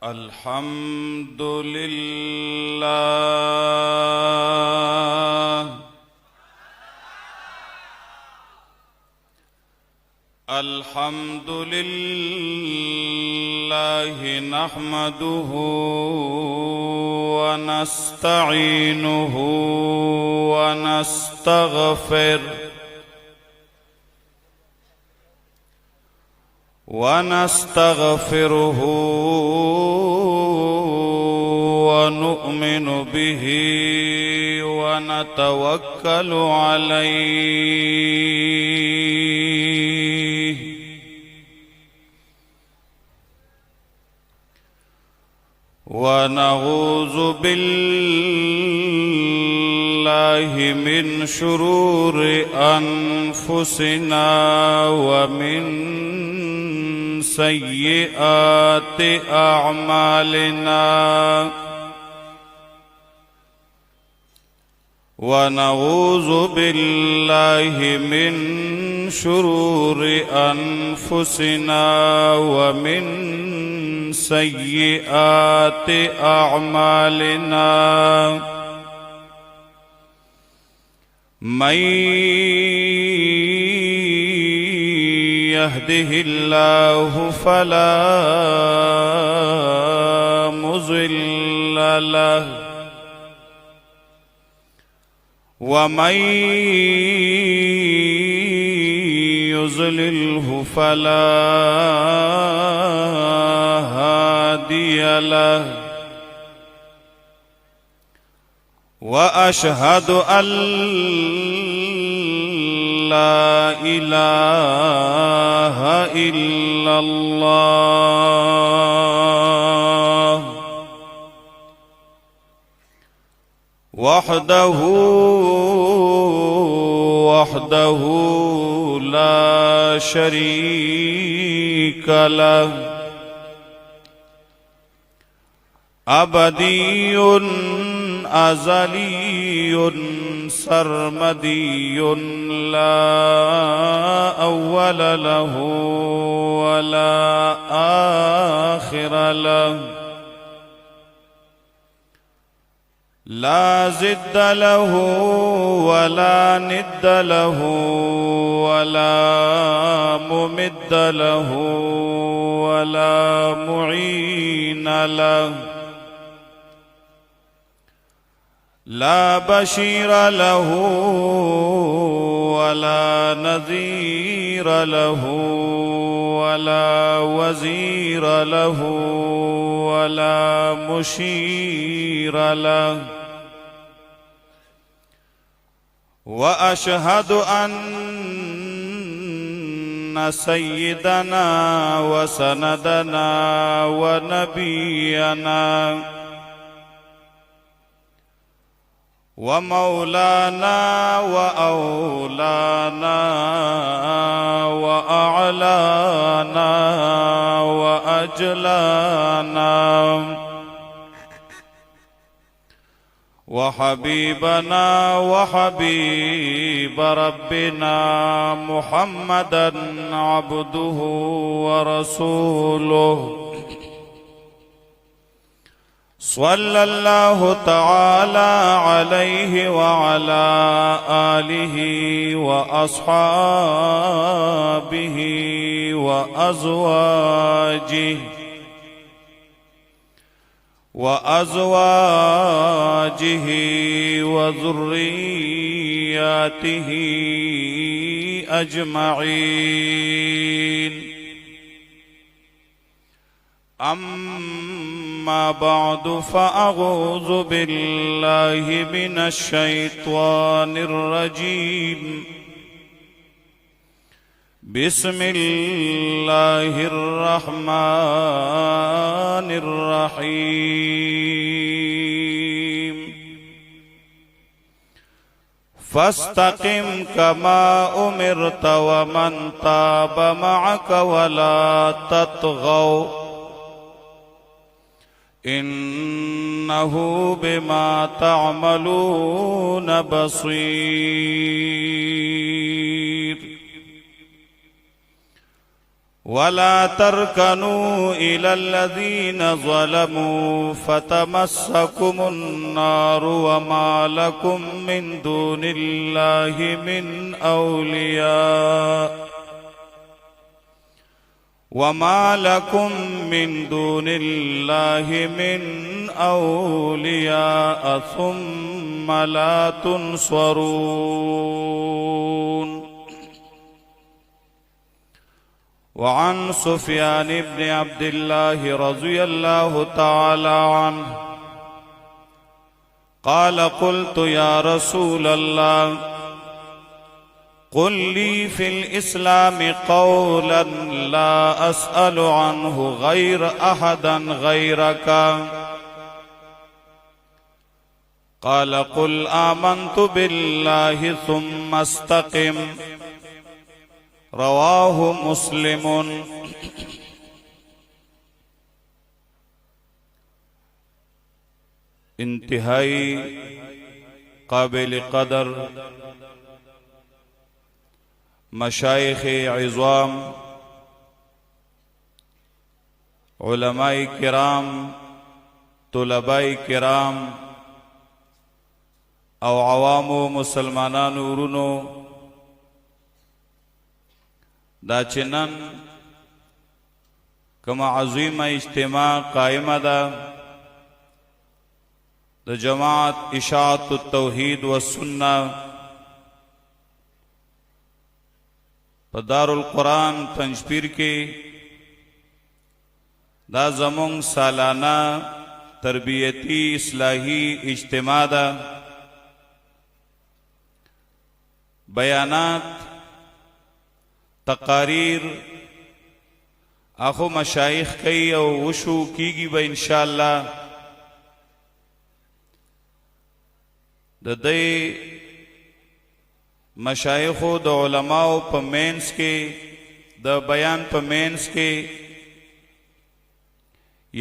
الحمد لله الحمد لله نحمده ونستعينه ونستغفره ونؤمن به ونتوكل عليه ونعوذ بالله من شرور أنفسنا ومن سيئات أعمالنا ونعوذ بالله من شرور أنفسنا ومن سيئات أعمالنا من يهده الله فلا مضل له ومن يضلله فلا هادي له وأشهد أن لا إله إلا الله وحده لا شريك له أبدي أزلي سرمدي لا أول له ولا آخر له لا ضد له ولا ند له ولا ممد له ولا معين له لا بشير له ولا نذير له ولا وزير له ولا مشير له وأشهد أن سيدنا وسندنا ونبينا ومولانا وأولانا وأعلانا وأجلانا وحبيبنا وحبيب ربنا محمدا عبده ورسوله صلى الله تعالى عليه وعلى آله وأصحابه وأزواجه وذرياته أجمعين أما بعد فأعوذ بالله من الشيطان الرجيم بسم الله الرحمن الرحيم فاستقم كما أمرت ومن تاب معك ولا تطغوا إنه بما تعملون بصير ولا تركنوا إلى الذين ظلموا فتمسكم النار وما لكم من دون الله من أولياء وما لكم من دون الله من أولياء ثم لا تنصرون. وعن سفيان بن عبد الله رضي الله تعالى عنه قال قلت يا رسول الله قل لي في الإسلام قولا لا أسأل عنه غير أحدا غيرك قال قل آمنت بالله ثم استقم رواه مسلم. انتہائی قابل قدر مشایخ عظام، علماء کرام، طلباء کرام او عوام و مسلمانانو ورونو، دا چنن کما عظیم اجتماع قائمه ده د جماعت اشاعت التوحید والسنه په دار القرآن پنجپیر کې دا زمون سالانه تربیتی اصلاحی اجتماع ده. بیانات، تقاریر اخو مشایخ کئی او وشو کیگی با انشاءاللہ. د دې مشایخو د علماء په مینس کې د بیان په مینس کې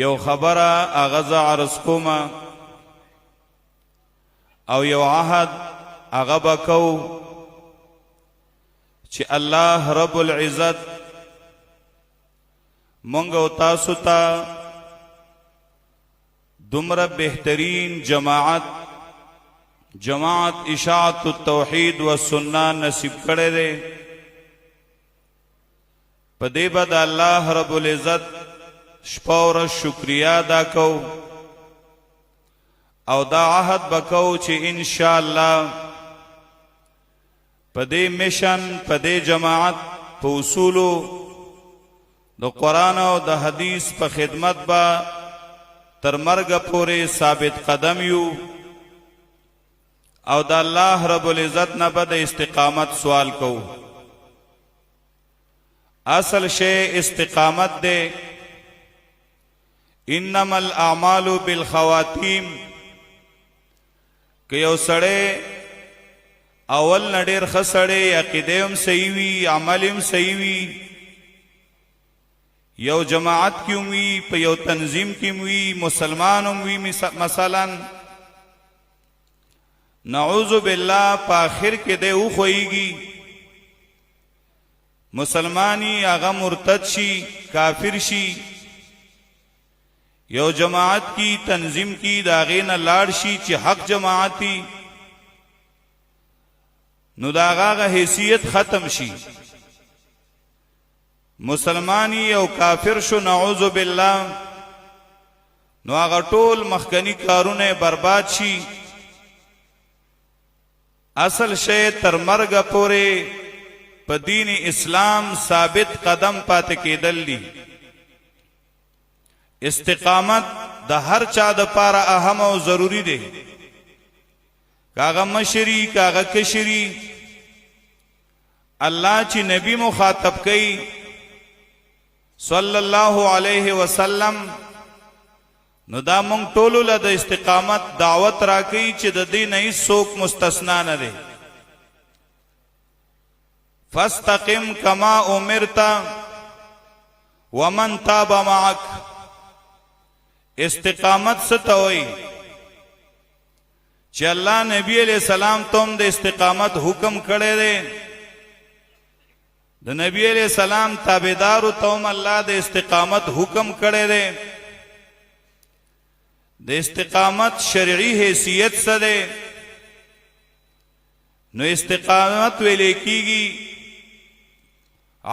یو خبره اغاز عرض کوما او یو عهد اغا بکو چې الله رب العزت مونږ او تاسو ته دومره بهترین جماعت اشاعت التوحید والسنہ نصیب کړی دی. په دې بد الله رب العزت شپه او ورځ شکریا ادا کو او دا عهد بکو چې ان شاء الله په دې میشن، په دې جماعت، په اصولو د قرآن او د حدیث په خدمت با تر مرګ پورې ثابت قدم یو او د الله رب العزت نه به د استقامت سوال کو. اصل شی استقامت دے. انما الاعمال بالخواتیم که یو سړی اول نډیر خسړی عقیده هم صحیح وي، عمل هم صحیح وي، یو جماعت کی وي، په یو تنظیم کی وي، مسلمان هم وي، مثلا نعوذ باللہ پا آخر کے دے او خوئیگی مسلمانی آغا مرتد شی، کافر شی، یو جماعت کی تنظیم کی داغین لار شی چی حق جماعتی نو داغا حیثیت ختم شی، مسلمانی او کافر شو نعوذ باللہ نو آغا ټول مخکنی کارونه برباد شی. اصل شے تر مرگ پورے پا دین اسلام ثابت قدم پات کېدل دی. استقامت د هر چا د پاره اهم او ضروری دی. کاغه مشری کاغه کشری الله چې نبی مخاطب کئی صلی الله علیه وسلم نو دا مونږ ټولو له د استقامت دعوت راکې چې د دې نه هیڅوک مستثنا نه دی. فاستقم کما امرت ومن تاب معك. استقامت څه وایي چې الله نبی علیہ السلام تم د استقامت حکم کړی دی د نبی علیہ السلام تابعدارو توم الله د استقامت حکم کړی دی. د استقامت شرعي حیثیت څه دی؟ نو استقامت ویلې کیږي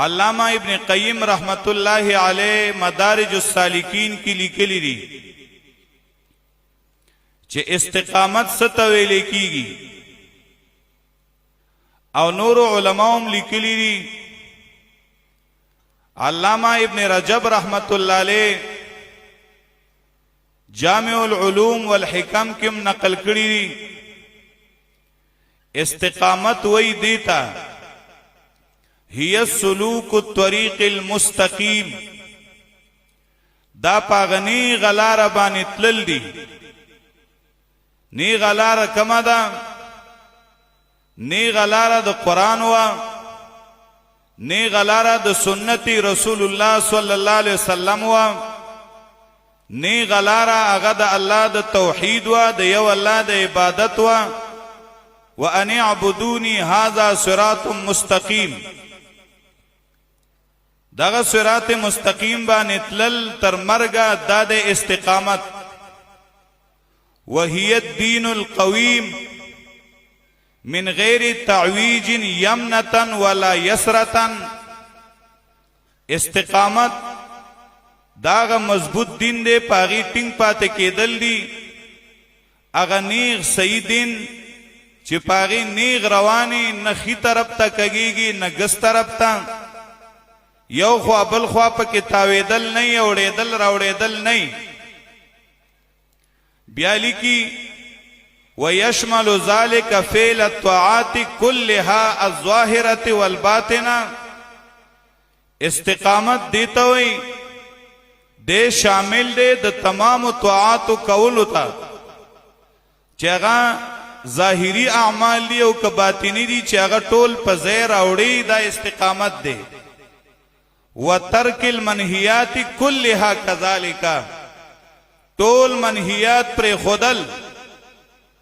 علامہ ابن قیم رحمت اللہ علیہ مدارج السالکین کی لیکلی دی چې استقامت څه ته ویلې کیږي او نور علماء لیکلی دی. علامہ ابن رجب رحمت اللہ علیہ جامع العلوم والحکم کم نقل کړی دی. استقامت وی دیتا هي سلوک الطريق المستقیم، دا پاغنی غلار بانی تلل دی. نی غلار کما دا؟ نی غلار دا قرآن وا، نی غلار دا سنتی رسول اللہ صلی اللہ علیہ وسلم وا، نی غلار اغا دا اللہ دا توحید وا، دا یو اللہ دا عبادت وا. وَأَنِ اعْبُدُونِي هَذَا صِرَاطٌ مُسْتَقِيمٌ، دغه صراط مستقیم باندې تلل تر مرګه دا د استقامت. وهي الدين القويم من غیر تعویج یمنة ولا یسرة. استقامت داغه مضبوط دین دی، پاغي ټینګ پاتې کېدل دي. اغه نیغ صحیح دین چې پاغي نیغ رواني، نه خي طرف ته کږيږي نه ګس طرف ته، یو خوا بل خوا پکې تاویدل نه، اوړېدل راوړېدل نه. بیا لیکي ويشمل ذلك فعل الطاعات كلها الظاهرة والباطنة. استقامت دیتا وي دے شامل دے د تمام طاعات کولو تا، چې هغه ظاهری اعمال دی او که باطنی دی، چې هغه ټول په ځای راوړي، دا استقامت دی. وترک المنهیات كلها كذلك، ټول منهیات پر خودل،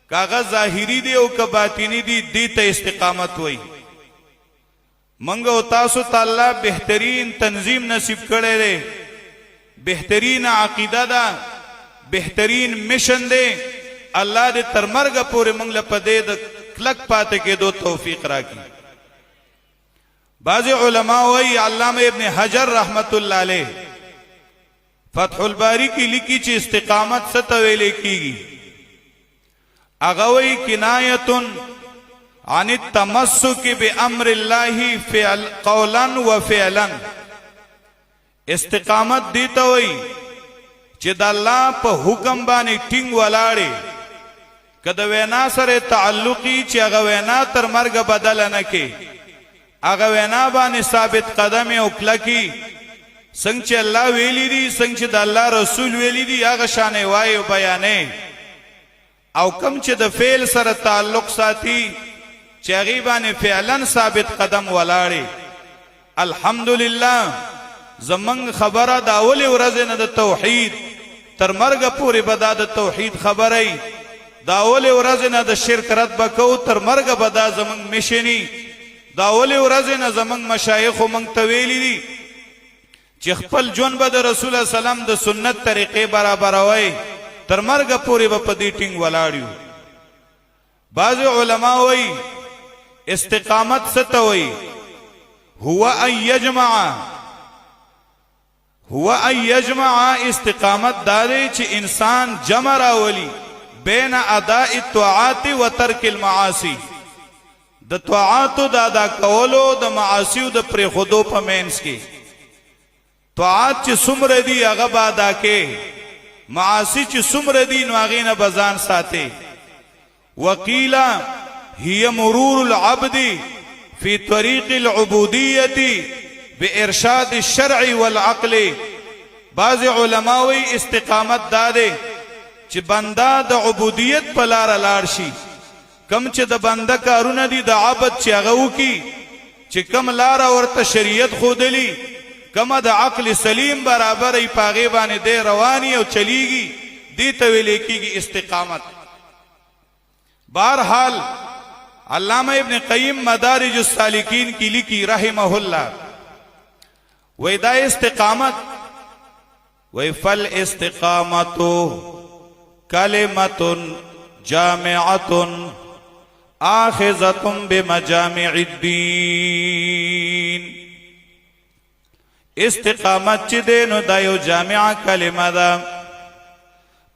کاغه ظاهری دی او که باطنی دی، دې ته استقامت وای. منګ او تاسو تعالی بهترین تنظیم نصیب کړی دی، بهترین عقیده ده، بهترین مشن دی. الله دې تر مرګ پورې موږ له پدې د کلک پاتې کېدو توفیق راکړي. بعض علماء وی علامہ ابن حجر رحمت اللہ علیہ فتح الباری کی لکی چی استقامت ستویلے کیگی. اغوی کنایت عن التمسک بامر اللہ قولا و فعلا. استقامت دیتا وی چی دا اللہ پا حکم بانی ٹنگ ولاڑی، کد وینا سر تعلقی چی اغوینا تر مرگ بدل نکی، اگه وینا باندې ثابت قدم او کلکی، څنګه چې الله ویلی دي، څنګه چې د الله رسول ویلی دي، هغه شانې وایي او بیانې. او کم چې د فعل سره تعلق ساتي، چې هغه باندې فعلا ثابت قدم ولاړي. الحمدلله زمنګ خبره دا اول ورځ نه د توحید تر مرګ پورې بدا د توحید خبرې، دا اول ورځ نه د شرک رد بکو، تر مرګ بدا زمنګ مشنی. دا اولی ورځ نه زمنګ مشایخ مونږ ته ویلي دي چې خپل ژوند به د رسول الله سلام د سنت طریقې برابروي، تر مرګ پورې به په دې ټینګ ولاړیو. بعض علما وایي استقامت څه ته وایي؟ هو ان یجمع. استقامت دا دی چې انسان جمع راولي بین اداء الطاعات و ترک المعاصی، د طاعاتو د ادا کولو د معاصیو د پرې خودو په مینس کې. طاعات چې څومره دي هغه به ادا کې، معاصی چې څومره دي نو هغې نه به ځان ساتي. وقیل هي مرور العبد فی طریق العبودیة بارشاد الشرع والعقل. بعض علماء وی استقامت دا دی چې بنده د عبودیت په لاره لاړ شي. کم چې د بنده کارونه دي د عبد چې هغه وکي، چې کم لاره ورته شریعت ښودلي، کمه د عقل سلیم برابر ای پاغې باندې دی رواني او چلیږي، دې ته ویل کېږي استقامت. بهرحال علامہ ابن قیم مدارج السالکین کی لکھی رحمہ اللہ وی دا استقامت وی فل استقامت کلمت جامعت آخذت بمجامع الدین استقامت چی دے نو دا یو جامع کلمہ دا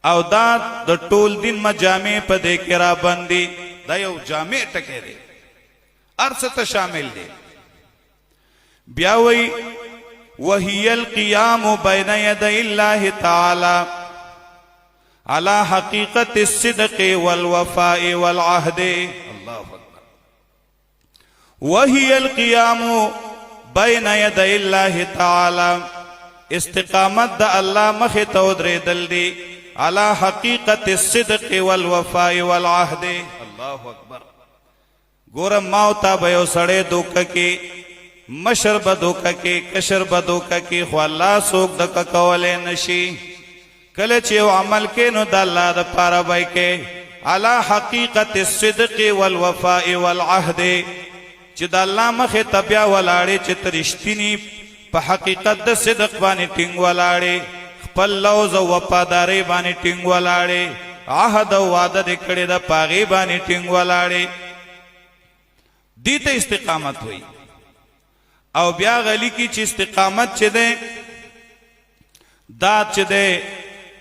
او دا د ټول دین مجامع پا دے کرا بندی دا یو جامع ٹکے دے ارست شامل دے بیاوی وہی القیام بین یدی اللہ تعالی على حقیقت الصدق والوفاء والعہد اللہ اکبر وہی القیام بین یدی اللہ تعالی استقامت دا اللہ مخی تودر دل دی على حقیقت الصدق والوفاء والعہد اللہ اکبر گورم ماوتا بیو سڑے دوکا کی مشر بدوکا کی کشر بدوکا کی خو اللہ سوک دکا کولے نشی کلچیو عمل کے نو دا اللہ دا پارا بائی کے علا حقیقت الصدق والوفاء والعہد چی دا اللہ مخی تبیا ولاڑے چی ترشتینی پا حقیقت دا صدق بانی ٹنگ ولاڑے خپل لوز و وفاداری بانی ٹنگ ولاڑے عہد و وعدہ دکڑی دا پاغی بانی ٹنگ ولاڑے دیتا استقامت ہوئی او بیا غلی کی چی استقامت چی دے دا چی دے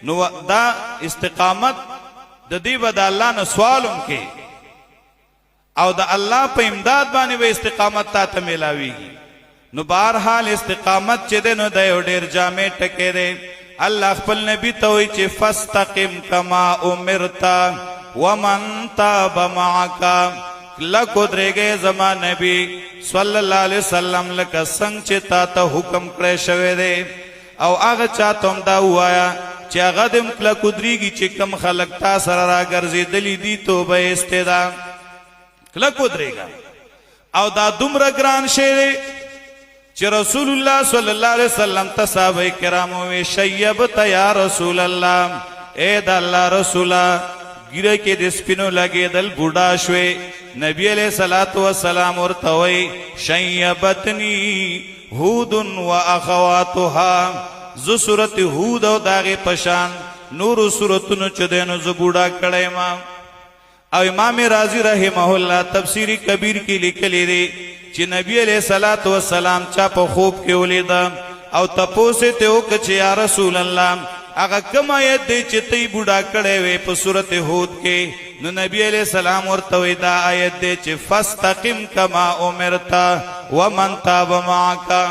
نو دا استقامت دا دی با دا اللہ نا سوالم کے او دا اللہ پا امداد بانی با استقامت تا تا ملاوی گی نو بارحال استقامت چی دے نو دا یو دیر جامع ٹکے دے اللہ خپل نبی توی چی فاستقم کما امرتا ومن تاب معاکا لکو درگے زمان نبی صلی اللہ علیہ وسلم لکا سنگ چی تا تا حکم کرے شوے دے او آغا چاہتم دا ہوایا چی آغا دم لکو دریگی چی کم خلق تا سر را گرزی دلی دی تو بے استدا لکو درگا او دا دمر گران شیرے چی رسول اللہ صلی اللہ علیہ وسلم تصحابہ کراموی شیبتا یا رسول اللہ اے دا اللہ رسولہ گیرے کے دسپنو لگے دل بوڑا شوے نبی علیہ السلام ورطوئی شیبتنی ہود و اخواتها زو صورت ہود و داغی پشان نور صورتنو چدینو زو بوڑا کڑے ما او امام رازی رحمہ اللہ تفسیری کبیر کی لکلی دی چی نبی علیہ السلام چاپ خوب کے ولیدہ او تپوسے تے اوک چی یا رسول اللہ اگا کم آیت دے چی تی بوڑا کڑے وے پا صورت ہود کے نو نبی علیہ السلام ورطوی دا آیت دے چی فاستقم کما امرتا ومن تاب معاکا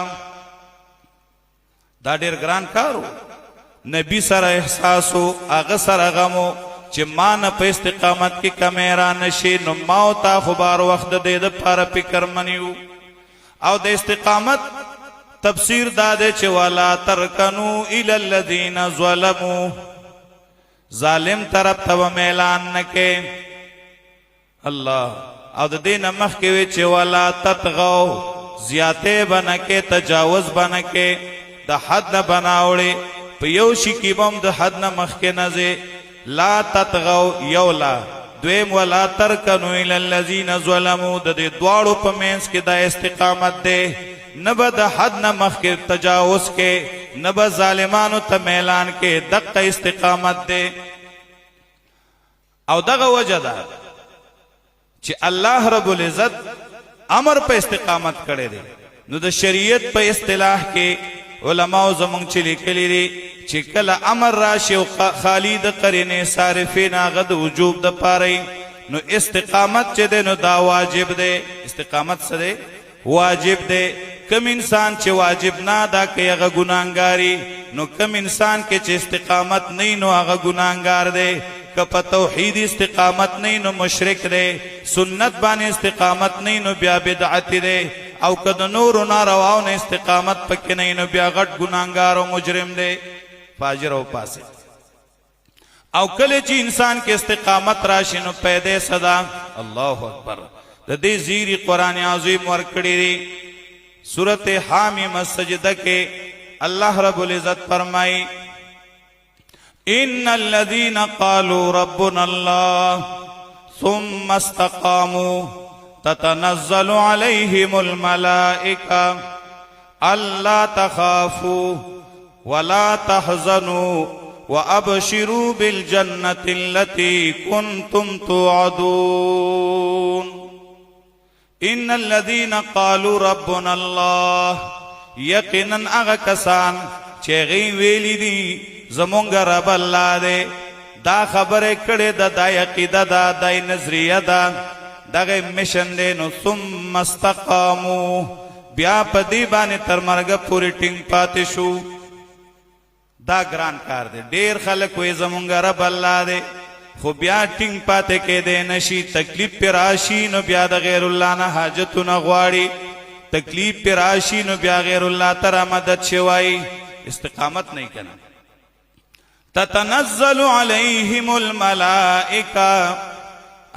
دا دیر گران کارو نبی سر احساسو اغا سر غمو چی مانا پا استقامت کی کمیران نشی نو ماوتا خبار وقت دے دا پارا پکر منیو او دا استقامت تفسیر دادے چی والا ترکنو الی الذین ظلمو ظالم طرف تب میلان نکے اللہ او دا دین مخ کیوی چی والا تتغو زیادے بنکے تجاوز بنکے دا حد نبناوڑے پیوشی کی بم دا حد نمخ کے نزے لا تتغو یولا دویم ولا ترکنو الی الذین ظلمو دا دے دوارو پا مینس کی دا استقامت دے نبا دا حد نمخ کے تجاوز کے نبا ظالمانو تا میلان کے دقا استقامت دے او دغا وجہ دا چی اللہ رب العزت امر پا استقامت کرے دے نو دا شریعت پا اصطلاح کے علماء زمان چلی کلی دی چی کل امر راشی و خالی دا قرین صارفین آغا دا وجوب دا پارئی نو استقامت چی دے نو دا واجب دے استقامت سے دے واجب دے کم انسان چی واجب نا دا کہ اغا گناہگاری نو کم انسان کے چی استقامت نہیں نو اغا گناہگار دے کپا توحید استقامت نہیں نو مشرک دے سنت بانی استقامت نہیں نو بیا بدعت دے او کد نور نارواو نے استقامت پکی نہیں نو بیا غٹ گناہگار و مجرم دے فاجر و پاسے او کلے چی انسان کے استقامت راشی نو پیدے صدا اللہ اکبر دی زیری قرآن عظیم ورکڑی دی سورت حامیم السجدہ کے اللہ رب العزت فرمائی ان الذین قالوا ربنا اللہ ثم استقاموا تتنزل عليهم الملائكة ألا تخافوا ولا تحزنوا وأبشروا بالجنة التي كنتم توعدون إن الذين قالوا ربنا الله یقیناً اغا کسان چه ویلی دی زمونگ رب اللہ دے دا خبر کڑے دا یقیدہ دا نظریہ دا غی مشن دے نو ثم استقامو بیا پا دی بانی تر مرگ پوری ٹنگ پاتی شو دا گران کار دے دیر خلق وی زمونگ رب اللہ دے خو بیا ٹنگ پاتے کے دے نشی تکلیف پر آشی نو بیا دا غیر اللہ نا حاجتو نغواری تکلیف پر آشی نو بیا غیر اللہ ترہ مدد شوائی استقامت نہیں کنا تتنزل علیہم الملائکہ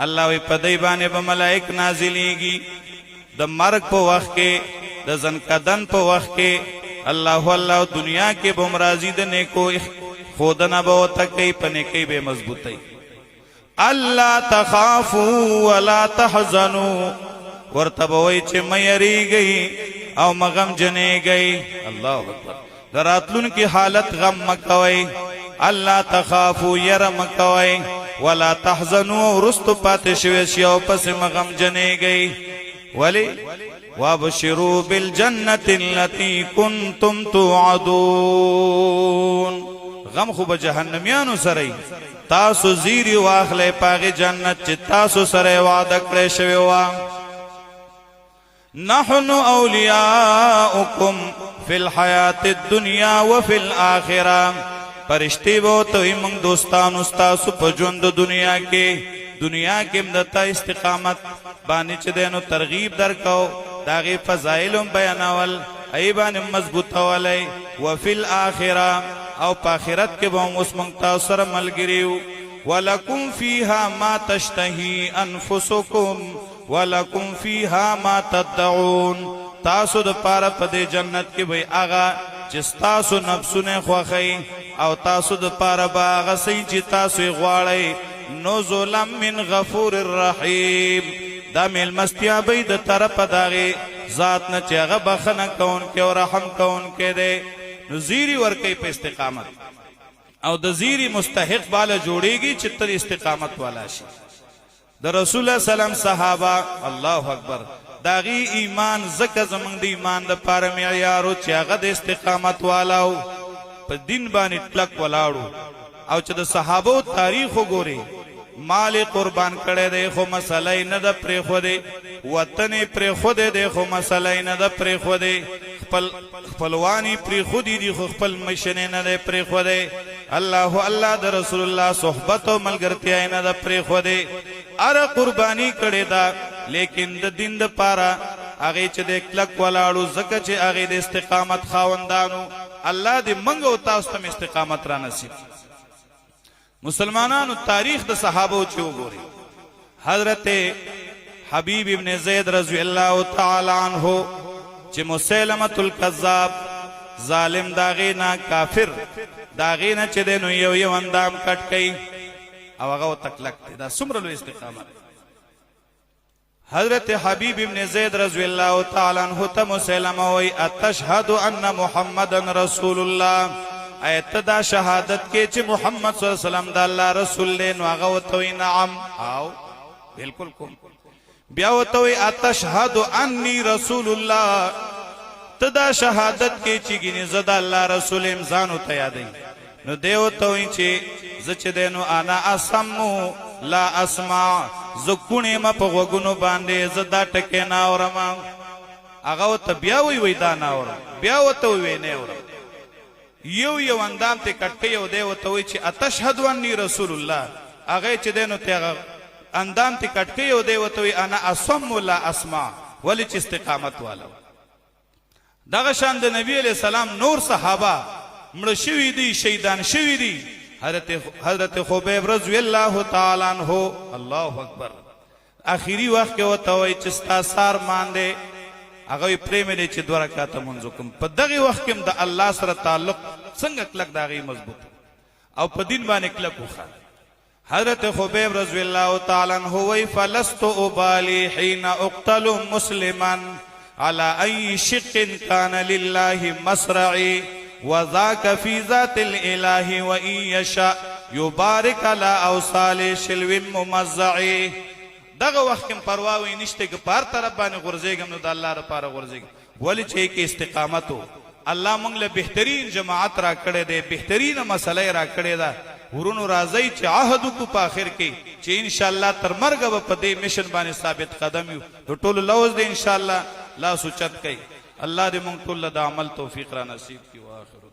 اللہ وی پدائی بانے با ملائک نازلی گی دا مرگ پا وقت کے دا زنکدن پا وقت کے اللہ دنیا کے بمرازی دنے کو خودنا باوتا کئی پنے کئی بے مضبوطی اللہ تخافو ولا تحزنو ورطبوئی چھ میری گئی او مغم جنے گئی اللہ اکبر دراتلون کی حالت غم مکوئی اللہ تخافو یر مکوئی ولا تحزنو رست پاتشویشی او پس مغم جنے گئی ولی وابشروا بالجنة التي كنتم توعدون غم خوب جہنمیانو سرائی تاسو زیری واخلے پاگی جنت چی تاسو سرائی وعدکڑے شویوا نحن اولیاؤکم فی الحیات الدنیا وفی الآخرہ پرشتی بوتوی منگ دوستان استاسو پا جوند دنیا کے مدتا استقامت بانی چی دینو ترغیب درکو داغی فضائلم بیاناول ایبان مضبوط والی وفی الآخرہ او پاخرت کے بہم اس منگتا سر ملگریو وَلَكُمْ فِيهَا مَا تَشْتَهِي أَنفُسُكُمْ وَلَكُمْ فِيهَا مَا تَدَّعُونَ تاسو دا پارا پدے جنت کے بھئی آغا جس تاسو نفسونے خواخی او تاسو دا پارا با آغا سی چی تاسو اغوارئی نزولا من غفور الرحیم دا میل مستیا بی دا طرف داغی ذات نا چی آغا بخنا کون کے و رحم کون کے دے زیری ورکی پہ استقامت او دا زیری مستحق بالا جوڑے گی چتر استقامت والا شی دا رسول اللہ صلی اللہ علیہ وسلم صحابہ اللہ اکبر داغی ایمان زکا زمان دا ایمان دا پارا معیارو چی آغا دا استقامت والاو پا دن بانی ٹلک والاو او چی دا صحابو تاریخو گورے مال قربان کرے دے خو مسئلہ ندہ پری خودے وطن پری خودے دے خو مسئلہ ندہ پری خودے خپلوانی پری خودی دی خو خپل مشنے ندہ پری خودے اللہ دا رسول اللہ صحبت و ملگرتی آئی ندہ پری خودے ارہ قربانی کرے دا لیکن دا دن دا پارا آگئی چھ دے کلک والاڑو زکا چھ آگئی دے استقامت خواندانو اللہ دے منگو تاستم استقامت را نصیب مسلمانانو تاریخ دا صحابو چو گوری حضرت حبیب ابن زید رضی اللہ تعالی عنہ چی مسلمت القذاب ظالم داغینا کافر داغینا چی دینو یو اندام کٹ کئی او اغاو تک لگتے دا سمرلو استقامت حضرت حبیب ابن زید رضی اللہ تعالی عنہ تا مسلمہ وی اتشہد ان محمد رسول اللہ ایت دا شہادت کے چی محمد صلی اللہ علیہ وسلم دا اللہ رسول لین واغوتوی نعم آو بلکل کن بیاوتوی اتشہد انی رسول اللہ تدا شہادت کے چی گینی زد اللہ رسول امزانو تیادی نو دیوتوی چی زچ دینو انا اسمو لا اسمع زکونی ما پا غوگونو باندے زدہ ٹکے ناورما اغاوتا بیاوی وی دا ناورم بیاوتوی وی نیورم یو اندام تے کٹکے یو دیوتوی چی اتشہدو انی رسول اللہ اغای چی دینو تے اندام تے کٹکے یو دیوتوی انا اسم لا اسمع ولی چی استقامت والا داغشان دے نبی علیہ السلام نور صحابہ مڑ شوی دی شیدان شوی دی حضرت خبیب رضی اللہ تعالی عنہ اللہ اکبر آخری وقت کے وطوئی چستا سار ماندے اگوی پریمی لے چی دورکاتا منزکم پا دغی وقت کم دا اللہ سر تعلق سنگ اکلک داغی مضبوط او پا دین بان اکلک اخوان حضرت خبیب رضی اللہ تعالی عنہ وی فلست ابالی حین اقتل مسلما على ای شق کان للہ مسرعی وذاک فی ذات الالہ وان یشاء یبارک علی اوصال شلو ممزعی. دغه وخت کې پرواوی نشته که پار طرف باندې غورځېږم نو د الله لپاره غورځېږم ولې چې کې استقامت و الله موږ له بهترین جماعت را کړی دی بهترینه مسله را کړې ده ورونو راځئ چې عهد وکړو په آخر کې چې انشاءالله تر مرګه به په دې مشن باندې ثابت قدم یو د ټولو لوز دی انشاءالله لاس اوچت کوي الله دې موږ ټول له د عمل توفیق را نصیب کړي. واخر